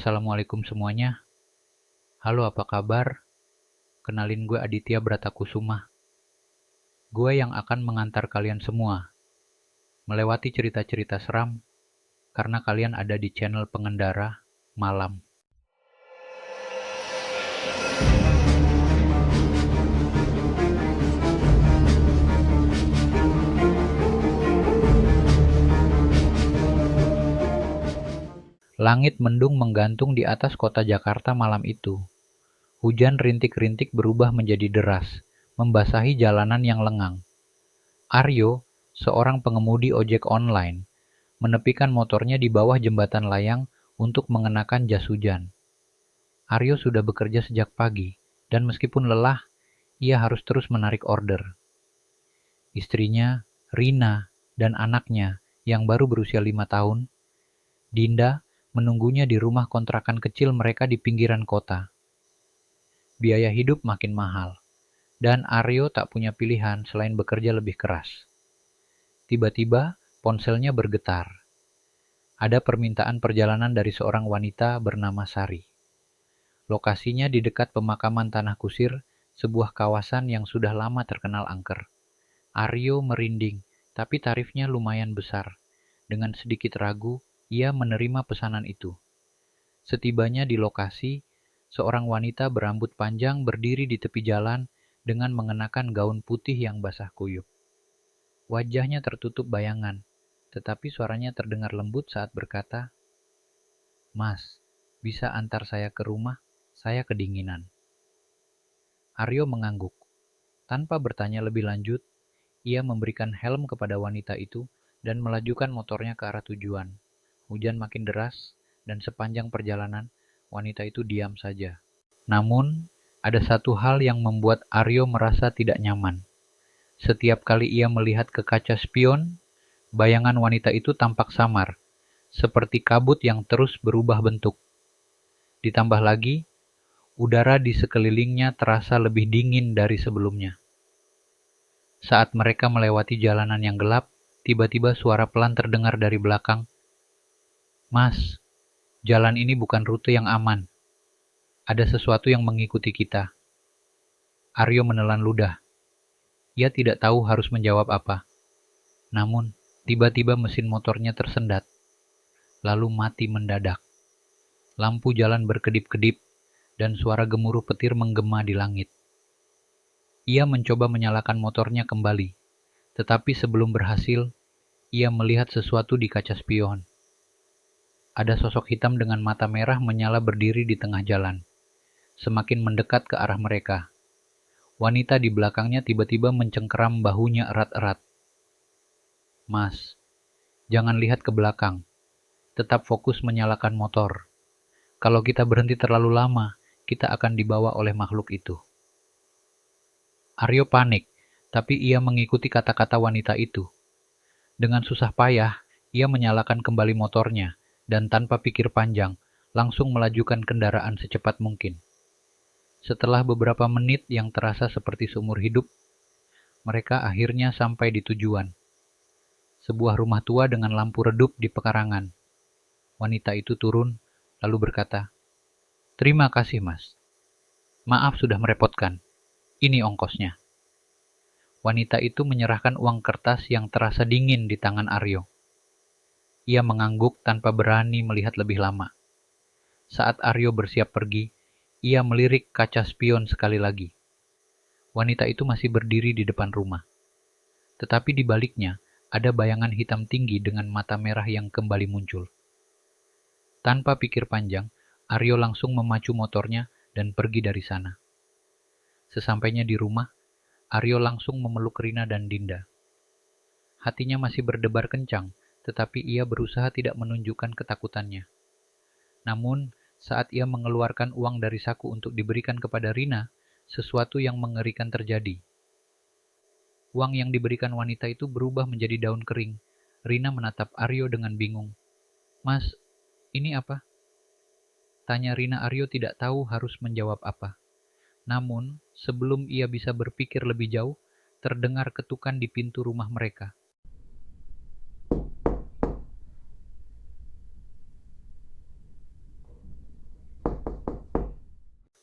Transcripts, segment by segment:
Assalamualaikum semuanya. Halo, apa kabar? Kenalin gue Aditya Bratakusuma. Gue yang akan mengantar kalian semua melewati cerita-cerita seram karena kalian ada di channel pengendara malam. Langit mendung menggantung di atas kota Jakarta malam itu. Hujan rintik-rintik berubah menjadi deras, membasahi jalanan yang lengang. Aryo, seorang pengemudi ojek online, menepikan motornya di bawah jembatan layang untuk mengenakan jas hujan. Aryo sudah bekerja sejak pagi, dan meskipun lelah, ia harus terus menarik order. Istrinya, Rina, dan anaknya yang baru berusia 5 tahun, Dinda, menunggunya di rumah kontrakan kecil mereka di pinggiran kota. Biaya hidup makin mahal, dan Aryo tak punya pilihan selain bekerja lebih keras. Tiba-tiba, ponselnya bergetar. Ada permintaan perjalanan dari seorang wanita bernama Sari. Lokasinya di dekat pemakaman Tanah Kusir, sebuah kawasan yang sudah lama terkenal angker. Aryo merinding, tapi tarifnya lumayan besar. Dengan sedikit ragu, ia menerima pesanan itu. Setibanya di lokasi, seorang wanita berambut panjang berdiri di tepi jalan dengan mengenakan gaun putih yang basah kuyup. Wajahnya tertutup bayangan, tetapi suaranya terdengar lembut saat berkata, "Mas, bisa antar saya ke rumah? Saya kedinginan." Aryo mengangguk. Tanpa bertanya lebih lanjut, ia memberikan helm kepada wanita itu dan melajukan motornya ke arah tujuan. Hujan makin deras, dan sepanjang perjalanan, wanita itu diam saja. Namun, ada satu hal yang membuat Aryo merasa tidak nyaman. Setiap kali ia melihat ke kaca spion, bayangan wanita itu tampak samar, seperti kabut yang terus berubah bentuk. Ditambah lagi, udara di sekelilingnya terasa lebih dingin dari sebelumnya. Saat mereka melewati jalanan yang gelap, tiba-tiba suara pelan terdengar dari belakang. "Mas, jalan ini bukan rute yang aman. Ada sesuatu yang mengikuti kita." Aryo menelan ludah. Ia tidak tahu harus menjawab apa. Namun, tiba-tiba mesin motornya tersendat, lalu mati mendadak. Lampu jalan berkedip-kedip, dan suara gemuruh petir menggema di langit. Ia mencoba menyalakan motornya kembali, tetapi sebelum berhasil, ia melihat sesuatu di kaca spion. Ada sosok hitam dengan mata merah menyala berdiri di tengah jalan, semakin mendekat ke arah mereka. Wanita di belakangnya tiba-tiba mencengkeram bahunya erat-erat. "Mas, jangan lihat ke belakang. Tetap fokus menyalakan motor. Kalau kita berhenti terlalu lama, kita akan dibawa oleh makhluk itu." Aryo panik, tapi ia mengikuti kata-kata wanita itu. Dengan susah payah, ia menyalakan kembali motornya, dan tanpa pikir panjang, langsung melajukan kendaraan secepat mungkin. Setelah beberapa menit yang terasa seperti seumur hidup, mereka akhirnya sampai di tujuan. Sebuah rumah tua dengan lampu redup di pekarangan. Wanita itu turun, lalu berkata, "Terima kasih, Mas. Maaf sudah merepotkan. Ini ongkosnya." Wanita itu menyerahkan uang kertas yang terasa dingin di tangan Aryo. Ia mengangguk tanpa berani melihat lebih lama. Saat Aryo bersiap pergi, ia melirik kaca spion sekali lagi. Wanita itu masih berdiri di depan rumah. Tetapi di baliknya, ada bayangan hitam tinggi dengan mata merah yang kembali muncul. Tanpa pikir panjang, Aryo langsung memacu motornya dan pergi dari sana. Sesampainya di rumah, Aryo langsung memeluk Rina dan Dinda. Hatinya masih berdebar kencang, tetapi ia berusaha tidak menunjukkan ketakutannya. Namun, saat ia mengeluarkan uang dari saku untuk diberikan kepada Rina, sesuatu yang mengerikan terjadi. Uang yang diberikan wanita itu berubah menjadi daun kering. Rina menatap Aryo dengan bingung. "Mas, ini apa?" Tanya Rina. Aryo tidak tahu harus menjawab apa. Namun, sebelum ia bisa berpikir lebih jauh, terdengar ketukan di pintu rumah mereka.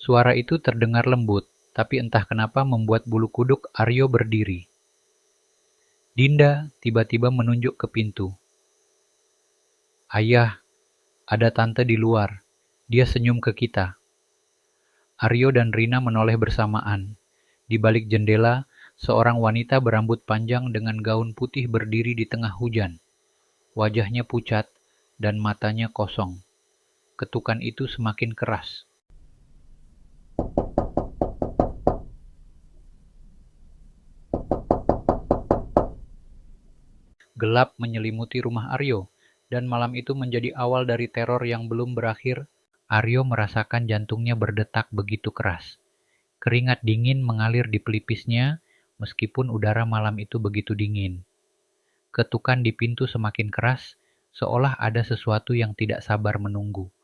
Suara itu terdengar lembut, tapi entah kenapa membuat bulu kuduk Aryo berdiri. Dinda tiba-tiba menunjuk ke pintu. "Ayah, ada tante di luar. Dia senyum ke kita." Aryo dan Rina menoleh bersamaan. Di balik jendela, seorang wanita berambut panjang dengan gaun putih berdiri di tengah hujan. Wajahnya pucat dan matanya kosong. Ketukan itu semakin keras. Gelap menyelimuti rumah Aryo, dan malam itu menjadi awal dari teror yang belum berakhir. Aryo merasakan jantungnya berdetak begitu keras. Keringat dingin mengalir di pelipisnya, meskipun udara malam itu begitu dingin. Ketukan di pintu semakin keras, seolah ada sesuatu yang tidak sabar menunggu.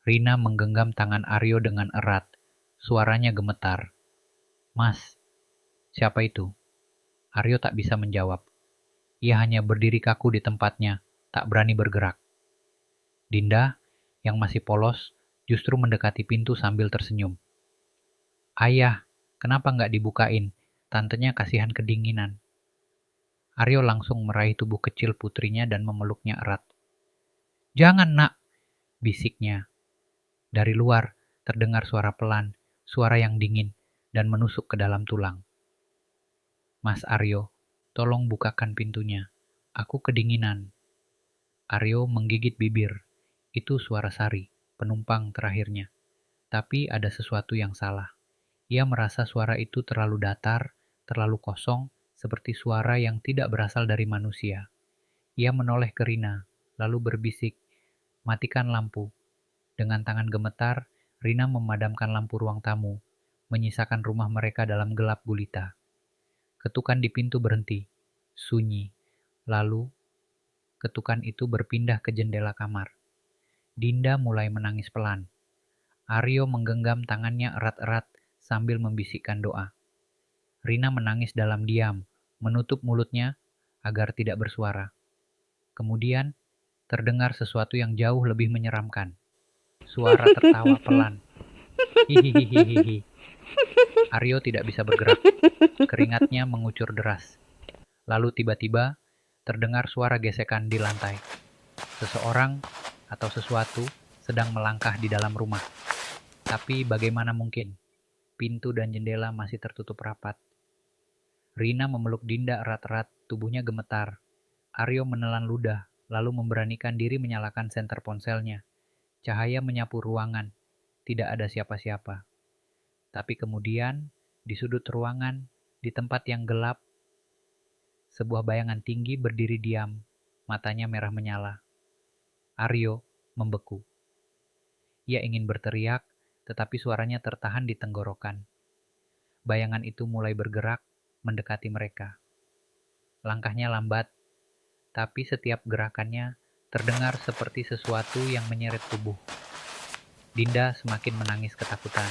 Rina menggenggam tangan Aryo dengan erat. Suaranya gemetar. "Mas, siapa itu?" Aryo tak bisa menjawab. Ia hanya berdiri kaku di tempatnya, tak berani bergerak. Dinda, yang masih polos, justru mendekati pintu sambil tersenyum. "Ayah, kenapa nggak dibukain? Tantenya kasihan kedinginan." Aryo langsung meraih tubuh kecil putrinya dan memeluknya erat. "Jangan, nak," bisiknya. Dari luar, terdengar suara pelan, suara yang dingin, dan menusuk ke dalam tulang. "Mas Aryo, tolong bukakan pintunya. Aku kedinginan." Aryo menggigit bibir. Itu suara Sari, penumpang terakhirnya. Tapi ada sesuatu yang salah. Ia merasa suara itu terlalu datar, terlalu kosong, seperti suara yang tidak berasal dari manusia. Ia menoleh ke Rina, lalu berbisik, "Matikan lampu." Dengan tangan gemetar, Rina memadamkan lampu ruang tamu, menyisakan rumah mereka dalam gelap gulita. Ketukan di pintu berhenti, sunyi. Lalu, ketukan itu berpindah ke jendela kamar. Dinda mulai menangis pelan. Aryo menggenggam tangannya erat-erat sambil membisikkan doa. Rina menangis dalam diam, menutup mulutnya agar tidak bersuara. Kemudian, terdengar sesuatu yang jauh lebih menyeramkan. Suara tertawa pelan. Hihihihihi. Aryo tidak bisa bergerak. Keringatnya mengucur deras. Lalu tiba-tiba, terdengar suara gesekan di lantai. Seseorang atau sesuatu sedang melangkah di dalam rumah. Tapi bagaimana mungkin? Pintu dan jendela masih tertutup rapat. Rina memeluk Dinda erat-erat, tubuhnya gemetar. Aryo menelan ludah, lalu memberanikan diri menyalakan senter ponselnya. Cahaya menyapu ruangan. Tidak ada siapa-siapa. Tapi kemudian, di sudut ruangan, di tempat yang gelap, sebuah bayangan tinggi berdiri diam, matanya merah menyala. Aryo membeku. Ia ingin berteriak, tetapi suaranya tertahan di tenggorokan. Bayangan itu mulai bergerak, mendekati mereka. Langkahnya lambat, tapi setiap gerakannya terdengar seperti sesuatu yang menyeret tubuh. Dinda semakin menangis ketakutan.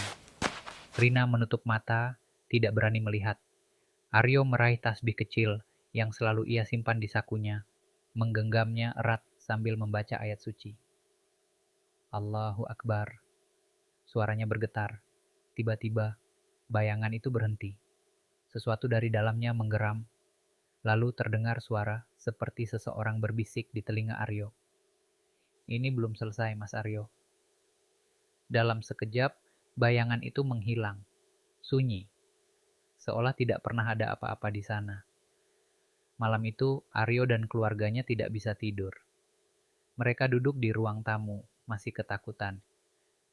Rina menutup mata, tidak berani melihat. Aryo meraih tasbih kecil yang selalu ia simpan di sakunya, menggenggamnya erat sambil membaca ayat suci. Allahu Akbar. Suaranya bergetar. Tiba-tiba, bayangan itu berhenti. Sesuatu dari dalamnya menggeram. Lalu terdengar suara seperti seseorang berbisik di telinga Aryo. "Ini belum selesai, Mas Aryo." Dalam sekejap, bayangan itu menghilang. Sunyi. Seolah tidak pernah ada apa-apa di sana. Malam itu, Aryo dan keluarganya tidak bisa tidur. Mereka duduk di ruang tamu, masih ketakutan.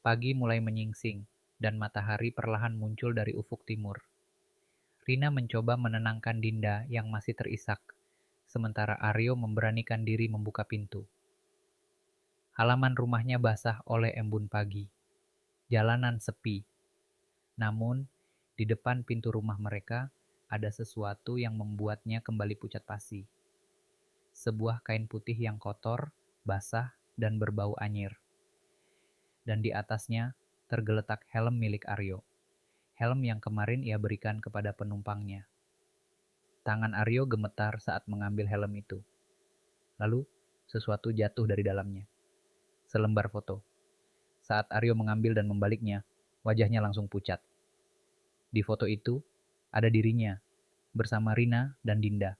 Pagi mulai menyingsing, dan matahari perlahan muncul dari ufuk timur. Rina mencoba menenangkan Dinda yang masih terisak, sementara Aryo memberanikan diri membuka pintu. Halaman rumahnya basah oleh embun pagi. Jalanan sepi. Namun, di depan pintu rumah mereka, ada sesuatu yang membuatnya kembali pucat pasi. Sebuah kain putih yang kotor, basah, dan berbau anyir. Dan di atasnya tergeletak helm milik Aryo. Helm yang kemarin ia berikan kepada penumpangnya. Tangan Aryo gemetar saat mengambil helm itu. Lalu, sesuatu jatuh dari dalamnya. Selembar foto. Saat Aryo mengambil dan membaliknya, Wajahnya langsung pucat. Di foto itu, ada dirinya bersama Rina dan Dinda.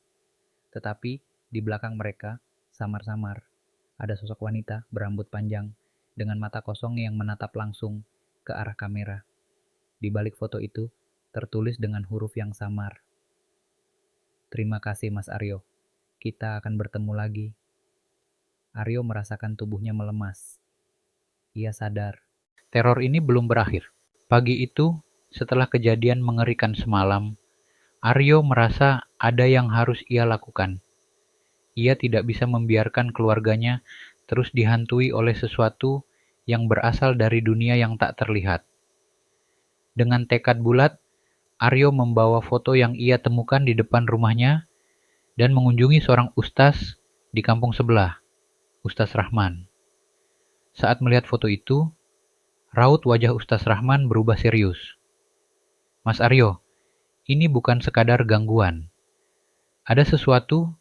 Tetapi di belakang mereka, samar-samar, ada sosok wanita berambut panjang dengan mata kosong yang menatap langsung ke arah kamera. Di balik foto itu, tertulis dengan huruf yang samar. Terima kasih Mas Aryo, kita akan bertemu lagi. Aryo merasakan tubuhnya melemas. Ia sadar. Teror ini belum berakhir. Pagi itu, setelah kejadian mengerikan semalam, Aryo merasa ada yang harus ia lakukan. Ia tidak bisa membiarkan keluarganya terus dihantui oleh sesuatu yang berasal dari dunia yang tak terlihat. Dengan tekad bulat, Aryo membawa foto yang ia temukan di depan rumahnya dan mengunjungi seorang ustaz di kampung sebelah, Ustaz Rahman. Saat melihat foto itu, raut wajah Ustaz Rahman berubah serius. Mas Aryo, ini bukan sekadar gangguan. Ada sesuatu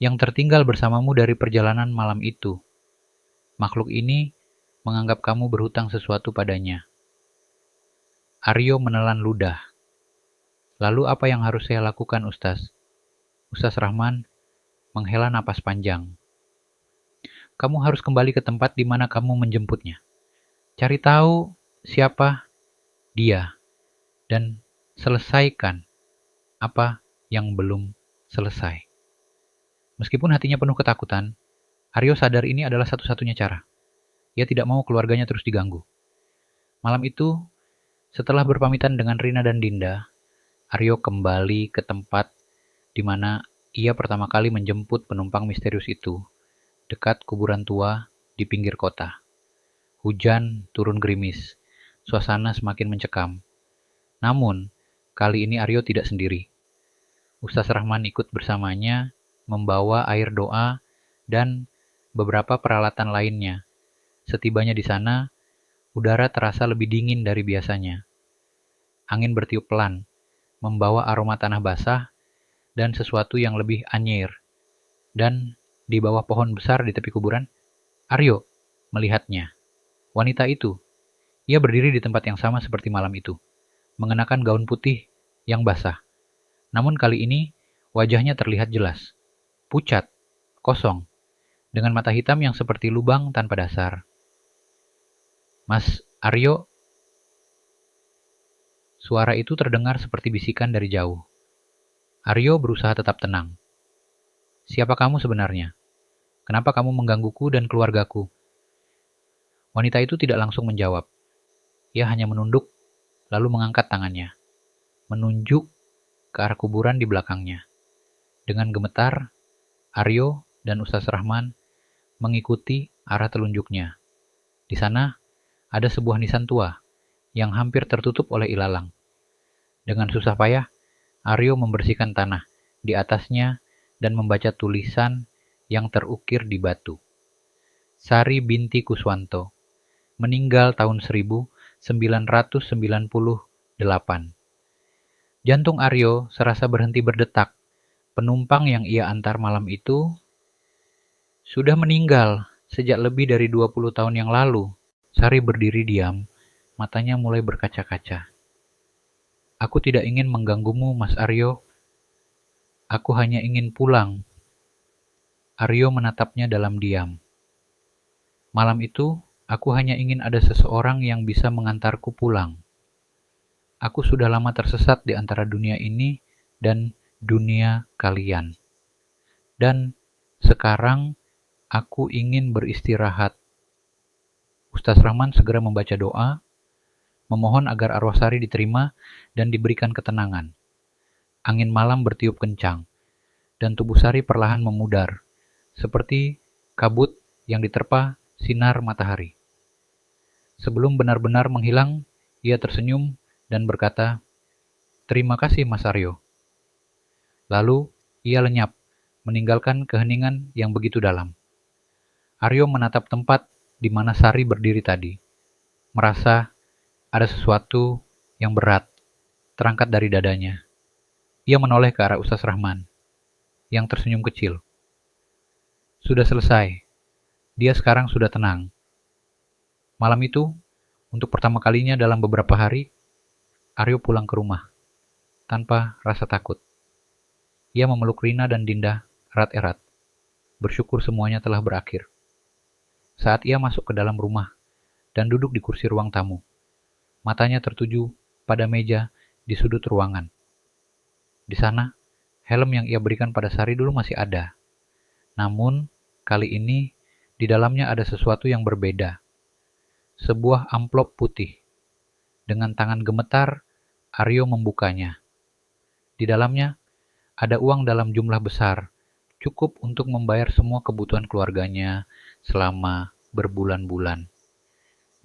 yang tertinggal bersamamu dari perjalanan malam itu. Makhluk ini menganggap kamu berhutang sesuatu padanya. Aryo menelan ludah. Lalu apa yang harus saya lakukan, Ustaz? Ustaz Rahman menghela napas panjang. Kamu harus kembali ke tempat di mana kamu menjemputnya. Cari tahu siapa dia dan selesaikan apa yang belum selesai. Meskipun hatinya penuh ketakutan, Aryo sadar ini adalah satu-satunya cara. Ia tidak mau keluarganya terus diganggu. Malam itu, setelah berpamitan dengan Rina dan Dinda, Aryo kembali ke tempat di mana ia pertama kali menjemput penumpang misterius itu, dekat kuburan tua di pinggir kota. Hujan turun gerimis, suasana semakin mencekam. Namun, kali ini Aryo tidak sendiri. Ustaz Rahman ikut bersamanya, membawa air doa dan beberapa peralatan lainnya. Setibanya di sana, udara terasa lebih dingin dari biasanya. Angin bertiup pelan, membawa aroma tanah basah dan sesuatu yang lebih anyir. Dan di bawah pohon besar di tepi kuburan, Aryo melihatnya. Wanita itu, ia berdiri di tempat yang sama seperti malam itu, mengenakan gaun putih yang basah. Namun kali ini, wajahnya terlihat jelas, pucat, kosong, dengan mata hitam yang seperti lubang tanpa dasar. Mas Aryo, suara itu terdengar seperti bisikan dari jauh. Aryo berusaha tetap tenang. Siapa kamu sebenarnya? Kenapa kamu menggangguku dan keluargaku? Wanita itu tidak langsung menjawab. Ia hanya menunduk, lalu mengangkat tangannya, menunjuk ke arah kuburan di belakangnya. Dengan gemetar, Aryo dan Ustaz Rahman mengikuti arah telunjuknya. Di sana, ada sebuah nisan tua yang hampir tertutup oleh ilalang. Dengan susah payah, Aryo membersihkan tanah di atasnya dan membaca tulisan yang terukir di batu. Sari binti Kuswanto, meninggal tahun 1998. Jantung Aryo serasa berhenti berdetak. Penumpang yang ia antar malam itu sudah meninggal sejak lebih dari 20 tahun yang lalu. Sari berdiri diam, matanya mulai berkaca-kaca. Aku tidak ingin mengganggumu, Mas Aryo. Aku hanya ingin pulang. Aryo menatapnya dalam diam. Malam itu, aku hanya ingin ada seseorang yang bisa mengantarku pulang. Aku sudah lama tersesat di antara dunia ini dan dunia kalian. Dan sekarang aku ingin beristirahat. Ustaz Rahman segera membaca doa, memohon agar arwah Sari diterima dan diberikan ketenangan. Angin malam bertiup kencang, dan tubuh Sari perlahan memudar, seperti kabut yang diterpa sinar matahari. Sebelum benar-benar menghilang, ia tersenyum dan berkata, "Terima kasih, Mas Aryo." Lalu, ia lenyap, meninggalkan keheningan yang begitu dalam. Aryo menatap tempat di mana Sari berdiri tadi, merasa ada sesuatu yang berat terangkat dari dadanya. Ia menoleh ke arah Ustaz Rahman, yang tersenyum kecil. Sudah selesai. Dia sekarang sudah tenang. Malam itu, Untuk pertama kalinya dalam beberapa hari, Aryo pulang ke rumah tanpa rasa takut. Ia memeluk Rina dan Dinda erat-erat, bersyukur semuanya telah berakhir. Saat ia masuk ke dalam rumah dan duduk di kursi ruang tamu, matanya tertuju pada meja di sudut ruangan. Di sana, helm yang ia berikan pada Sari dulu masih ada. Namun, kali ini di dalamnya ada sesuatu yang berbeda. Sebuah amplop putih. Dengan tangan gemetar, Aryo membukanya. Di dalamnya ada uang dalam jumlah besar, cukup untuk membayar semua kebutuhan keluarganya selama berbulan-bulan.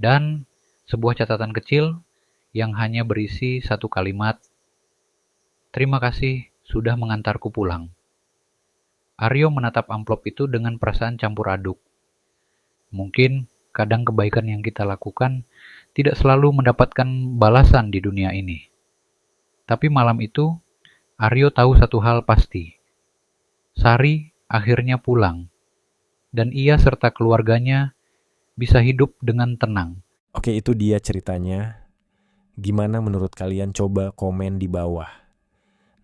Dan sebuah catatan kecil yang hanya berisi satu kalimat, "Terima kasih sudah mengantarku pulang." Aryo menatap amplop itu dengan perasaan campur aduk. Mungkin kadang kebaikan yang kita lakukan tidak selalu mendapatkan balasan di dunia ini. Tapi malam itu, Aryo tahu satu hal pasti. Sari akhirnya pulang, dan ia serta keluarganya bisa hidup dengan tenang. Oke, itu dia ceritanya. Gimana menurut kalian? Coba komen di bawah.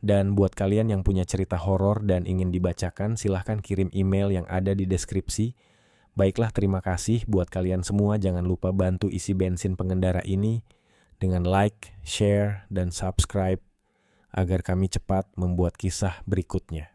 Dan buat kalian yang punya cerita horor dan ingin dibacakan, silahkan kirim email yang ada di deskripsi. Baiklah, terima kasih buat kalian semua. Jangan lupa bantu isi bensin pengendara ini dengan like, share, dan subscribe agar kami cepat membuat kisah berikutnya.